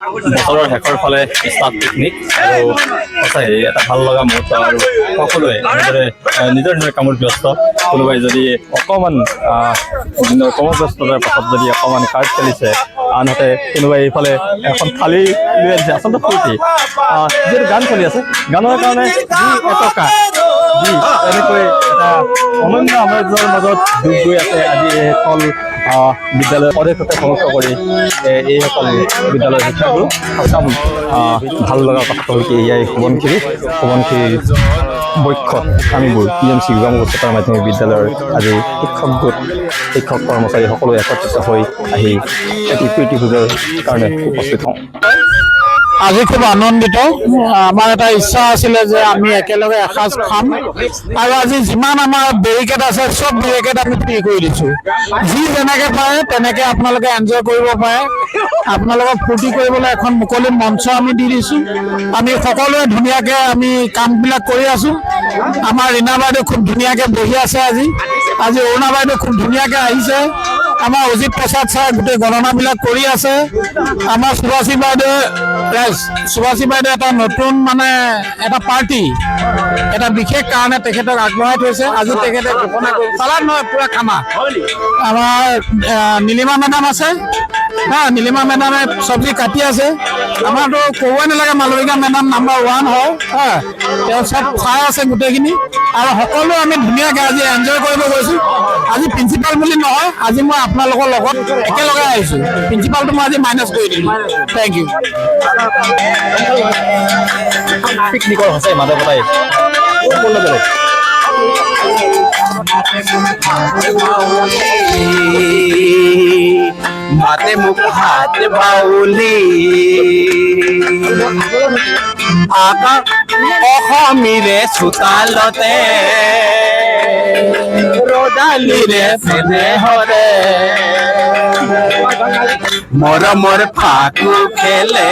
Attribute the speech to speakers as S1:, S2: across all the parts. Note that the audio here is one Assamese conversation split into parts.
S1: বছৰৰ শেষৰ ফালে ষ্টাফ পিকনিক আৰু সঁচাই এটা ভাল লগা মুহূৰ্ত আৰু সকলোৱে নিজৰ নিজৰ কামত ব্যস্ত কোনোবাই যদি অকণমান কৰ্মব্যস্ততাৰ পাছত যদি অকণমান কাৰ্ড খেলিছে আনহাতে কোনোবাই এইফালে এখন থালি লৈ আহিছে আচলতে ফূৰ্তি যিহেতু গান চলি আছে গানৰ কাৰণে যি এটকা যি এনেকৈ এটা অনন্য সাম্ৰাজ্যৰ মাজত ডুব গৈ আছে আজি এইসকল বিদ্যালয়ৰ অধ্যক্ষতা সমৰ্থ কৰি এইসকল বিদ্যালয়ৰ শিক্ষাগুৰু সঁচাম ভাল লগা কথা হ'ল কি এয়াই সোৱণশিৰিৰ বক্ষত আমিবোৰ PMC গোগামুখ উচ্চতৰ মাধ্যমিক বিদ্যালয়ৰ আজি শিক্ষক কৰ্মচাৰী সকলো একত্ৰিত হৈ আহি এটি প্ৰীতি ভোজৰ কাৰণে উপস্থিত হওঁ
S2: আজি খুব আনন্দিত আমাৰ এটা ইচ্ছা আছিলে যে আমি একেলগে এসাঁজ খাম আৰু আজি যিমান আমাৰ বেৰিকেড আছে সব বেৰিকেড আমি ফ্ৰী কৰি দিছোঁ যি যেনেকৈ পাৰে তেনেকৈ আপোনালোকে এনজয় কৰিব পাৰে আপোনালোকক ফূৰ্তি কৰিবলৈ এখন মুকলি মঞ্চ আমি দি দিছোঁ আমি সকলোৱে ধুনীয়াকৈ আমি কামবিলাক কৰি আছোঁ আমাৰ ৰীণা বাইদেউ খুব ধুনীয়াকৈ বহি আছে আজি অৰুণা বাইদেউ খুব ধুনীয়াকৈ আহিছে আমাৰ অজিত প্ৰসাদ ছাৰ গোটেই গণনাবিলাক কৰি আছে আমাৰ সুভাষী বাইদেউ এটা নতুন মানে এটা পাৰ্টি এটা বিশেষ কাৰণে তেখেতক আগবঢ়াই থৈছে আজি তেখেতে ঘোষণা কৰি চালাদ নহয় পুৰা খানা আমাৰ নীলিমা মেডাম আছে নীলিমা মেডামে চব্জি কাটি আছে আমাৰতো ক'বই নালাগে মালবিকা মেডাম নাম্বাৰ 1 হয় তেওঁ চব খাই আছে গোটেইখিনি আৰু সকলোৱে আমি ধুনীয়াকৈ আজি এনজয় কৰিব গৈছোঁ আজি প্ৰিন্সিপাল বুলি নহয় আজি মই আপোনালোকৰ লগত একেলগে আহিছোঁ প্ৰিন্সিপালটো মই আজি মাইনাছ কৰি দিলোঁ থেংক ইউ
S1: পিকনিকৰ সঁচাই মাদকতাই বেলেগ
S3: মাতে মুখ হাত বাউলি অসমীৰে চোতালতে ৰদালিৰে চেনেহৰে মৰমৰ ফাকু খেলে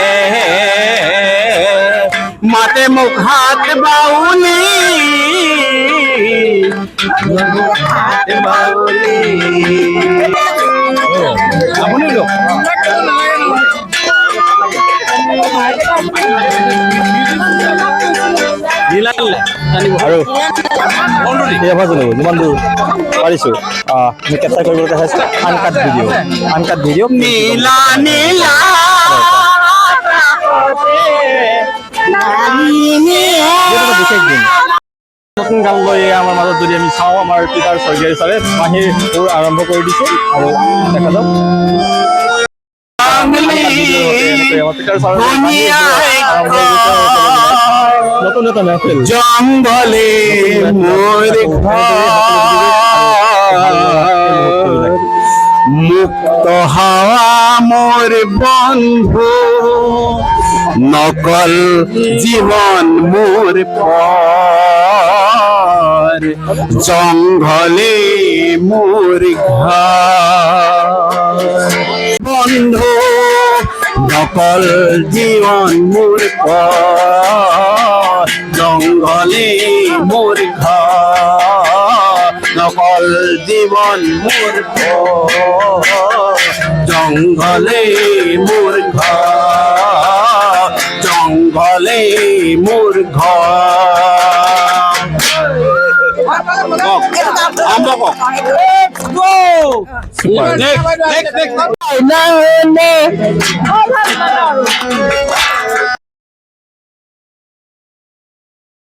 S3: মাতে মুখ হাত বাউলি হাত বাউলি আপুনি লোক
S1: আৰু যিমান দূৰ পাৰিছোঁ আমি কেপচাৰ কৰিবলৈ চাইছোঁ আনকাট ভিডিঅ'
S3: নীলা নীলা
S1: বিশেষ দিন নতুন গান লৈ আমাৰ মাজত যদি আমি চাওঁ আমাৰ পিতাৰ স্বৰ্গীয় ছাৰে মাহীৰ সুৰ আৰম্ভ কৰি দিছোঁ আৰু দেখা যাওক নতুন এটা মেহফিল
S3: জংঘলে মোৰ মুক্ত হাৱা মোৰ বন্ধু নকল জীৱন মোৰ পৰ জংঘলে মোৰ ঘৰ বন্ধু নকল জীৱন মোৰ পৰ জংঘলে মোৰ ঘৰ নকল জীৱন মোৰ পৰ জংঘলে মোৰ ঘৰ জংঘলে মোৰ ঘৰ